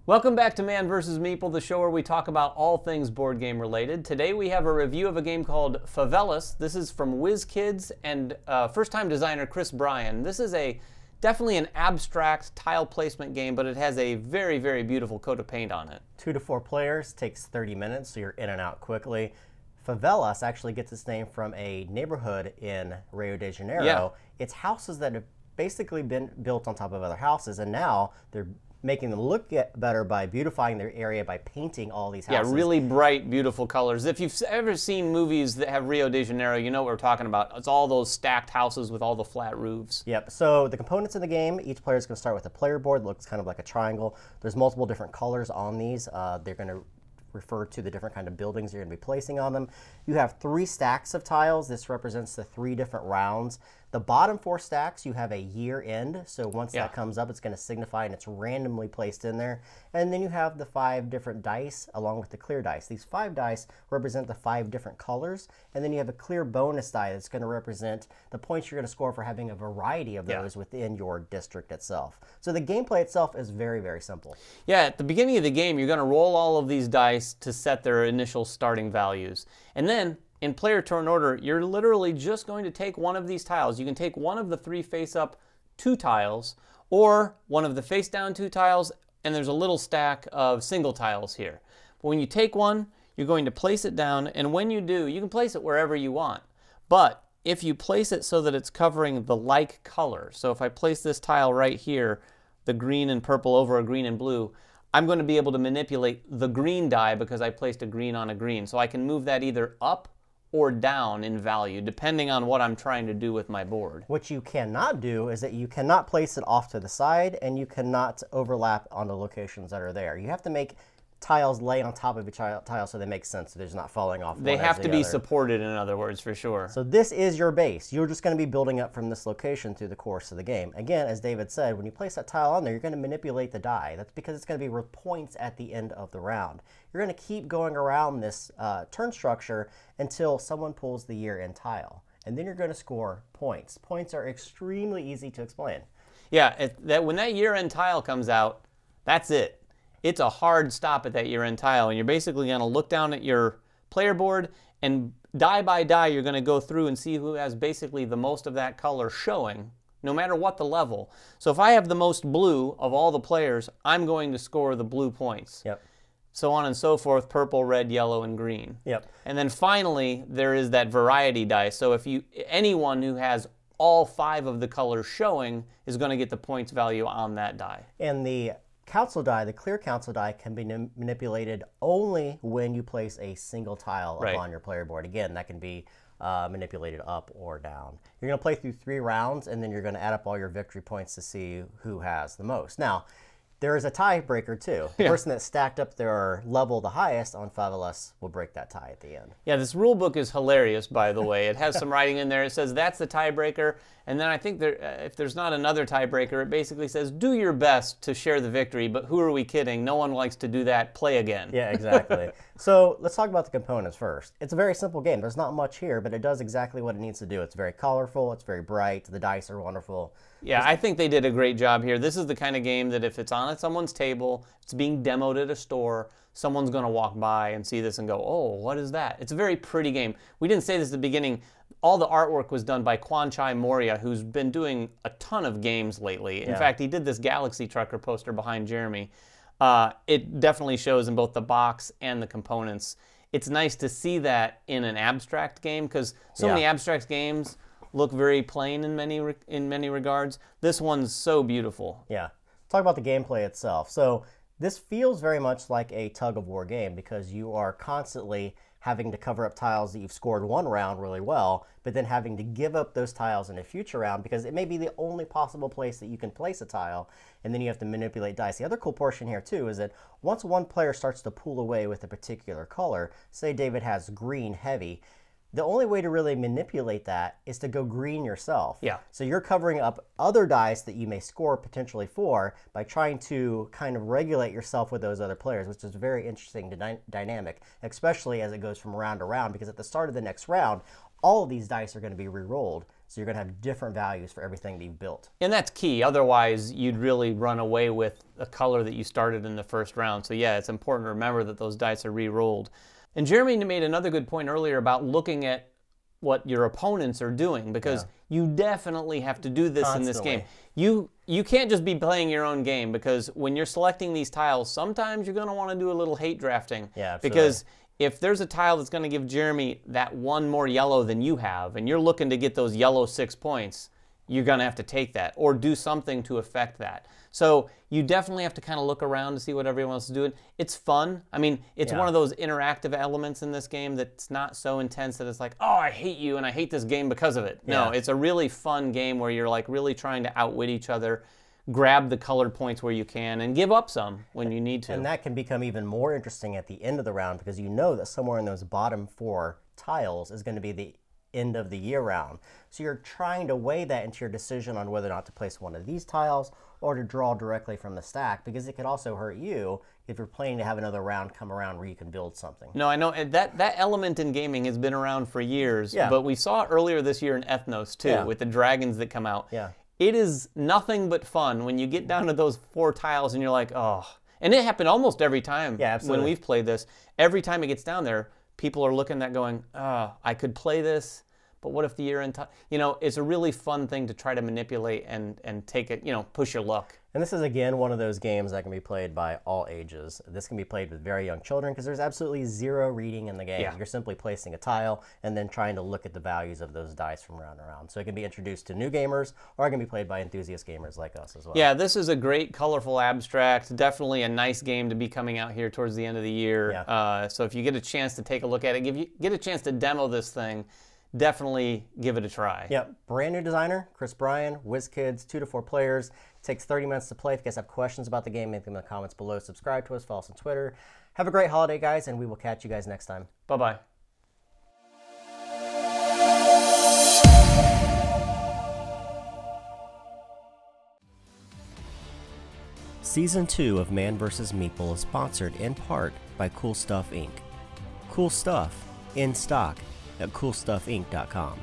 Welcome back to Man vs. Meeple, the show where we talk about all things board game related. Today we have a review of a game called Favelas. This is from Wizkids and first-time designer Chris Bryan. This is definitely an abstract tile placement game, but it has a very, very beautiful coat of paint on it. 2 to 4 players, takes 30 minutes, so you're in and out quickly. Favelas actually gets its name from a neighborhood in Rio de Janeiro. Yeah. It's houses that have basically been built on top of other houses, and now they're making them look better by beautifying their area by painting all these houses. Yeah, really bright, beautiful colors. If you've ever seen movies that have Rio de Janeiro, you know what we're talking about. It's all those stacked houses with all the flat roofs. Yep, so the components in the game, each player is going to start with a player board that looks kind of like a triangle. There's multiple different colors on these. They're going to refer to the different kind of buildings you're going to be placing on them. You have 3 stacks of tiles. This represents the 3 different rounds. The bottom 4 stacks, you have a year end. So once that comes up, it's going to signify and it's randomly placed in there. And then you have the 5 different dice along with the clear dice. These 5 dice represent the 5 different colors. And then you have a clear bonus die that's going to represent the points you're going to score for having a variety of those within your district itself. So the gameplay itself is very, very simple. Yeah, at the beginning of the game, you're going to roll all of these dice to set their initial starting values. And then in player turn order, you're literally just going to take one of these tiles. You can take one of the 3 face-up 2 tiles, or one of the face-down 2 tiles, and there's a little stack of single tiles here. But when you take one, you're going to place it down, and when you do, you can place it wherever you want. But if you place it so that it's covering the like color, so if I place this tile right here, the green and purple over a green and blue, I'm going to be able to manipulate the green die because I placed a green on a green. So I can move that either up or down in value, depending on what I'm trying to do with my board. What you cannot do is that you cannot place it off to the side, and you cannot overlap on the locations that are there. You have to make tiles lay on top of each tile so they make sense, so they're just not falling off. They have to be supported, in other words, for sure. So this is your base. You're just going to be building up from this location through the course of the game. Again, as David said, when you place that tile on there, you're going to manipulate the die. That's because it's going to be worth points at the end of the round. You're going to keep going around this turn structure until someone pulls the year-end tile. And then you're going to score points. Points are extremely easy to explain. Yeah, when that year-end tile comes out, that's it. It's a hard stop at that year-end tile, and you're basically going to look down at your player board, and die by die, you're going to go through and see who has basically the most of that color showing, no matter what the level. So if I have the most blue of all the players, I'm going to score the blue points. Yep. So on and so forth, purple, red, yellow, and green. Yep. And then finally, there is that variety die. So if anyone who has all 5 of the colors showing is going to get the points value on that die. And the council die, the clear council die, can be manipulated only when you place a single tile upon your player board. Again, that can be manipulated up or down. You're going to play through 3 rounds, and then you're going to add up all your victory points to see who has the most. Now, there is a tiebreaker too. The person that stacked up their level the highest on Favelas will break that tie at the end. Yeah, this rule book is hilarious, by the way. It has some writing in there. It says that's the tiebreaker, and then I think if there's not another tiebreaker, it basically says do your best to share the victory, but who are we kidding? No one likes to do that. Play again. Yeah, exactly. So let's talk about the components first. It's a very simple game. There's not much here, but it does exactly what it needs to do. It's very colorful. It's very bright. The dice are wonderful. Yeah, I think they did a great job here. This is the kind of game that if it's on at someone's table, it's being demoed at a store, someone's going to walk by and see this and go, oh, what is that? It's a very pretty game. We didn't say this at the beginning. All the artwork was done by Kwanchai Moria, who's been doing a ton of games lately. In fact, he did this Galaxy Trucker poster behind Jeremy. It definitely shows in both the box and the components. It's nice to see that in an abstract game, because so many abstract games look very plain in many regards. This one's so beautiful. Yeah. Talk about the gameplay itself. So this feels very much like a tug-of-war game because you are constantly having to cover up tiles that you've scored one round really well, but then having to give up those tiles in a future round because it may be the only possible place that you can place a tile, and then you have to manipulate dice. The other cool portion here too is that once one player starts to pull away with a particular color, say David has green heavy, the only way to really manipulate that is to go green yourself. Yeah. So you're covering up other dice that you may score potentially for by trying to kind of regulate yourself with those other players, which is a very interesting dynamic, especially as it goes from round to round, because at the start of the next round, all of these dice are going to be re-rolled, so you're going to have different values for everything that you've built. And that's key. Otherwise, you'd really run away with a color that you started in the first round. So yeah, it's important to remember that those dice are re-rolled. And Jeremy made another good point earlier about looking at what your opponents are doing, because you definitely have to do this in this game. You can't just be playing your own game, because when you're selecting these tiles, sometimes you're going to want to do a little hate drafting. Yeah, absolutely. Because if there's a tile that's going to give Jeremy that one more yellow than you have, and you're looking to get those yellow 6 points, you're going to have to take that or do something to affect that. So you definitely have to kind of look around to see what everyone else is doing. It's fun. I mean, it's one of those interactive elements in this game that's not so intense that it's like, oh, I hate you and I hate this game because of it. No, it's a really fun game where you're like really trying to outwit each other, grab the colored points where you can, and give up some when you need to. And that can become even more interesting at the end of the round, because you know that somewhere in those bottom 4 tiles is going to be the end of the year round. So you're trying to weigh that into your decision on whether or not to place one of these tiles or to draw directly from the stack, because it could also hurt you if you're planning to have another round come around where you can build something. No, I know that element in gaming has been around for years, but we saw it earlier this year in Ethnos too, with the dragons that come out. It is nothing but fun when you get down to those 4 tiles and you're like, oh. And it happened almost every time when we've played this. Every time it gets down there, people are looking at going, oh, I could play this, but what if the year end? You know, it's a really fun thing to try to manipulate and take it, you know, push your luck. And this is, again, one of those games that can be played by all ages. This can be played with very young children because there's absolutely 0 reading in the game. You're simply placing a tile and then trying to look at the values of those dice from round to round. So it can be introduced to new gamers, or it can be played by enthusiast gamers like us as well. Yeah, this is a great, colorful abstract. Definitely a nice game to be coming out here towards the end of the year. So if you get a chance to take a look at it, get a chance to demo this thing, definitely give it a try. Yep, brand new designer, Chris Bryan, Wizkids, 2 to 4 players. Takes 30 minutes to play. If you guys have questions about the game, make them in the comments below. Subscribe to us, follow us on Twitter. Have a great holiday, guys, and we will catch you guys next time. Bye-bye. Season 2 of Man vs. Meeple is sponsored in part by Cool Stuff Inc. Cool stuff in stock at coolstuffinc.com.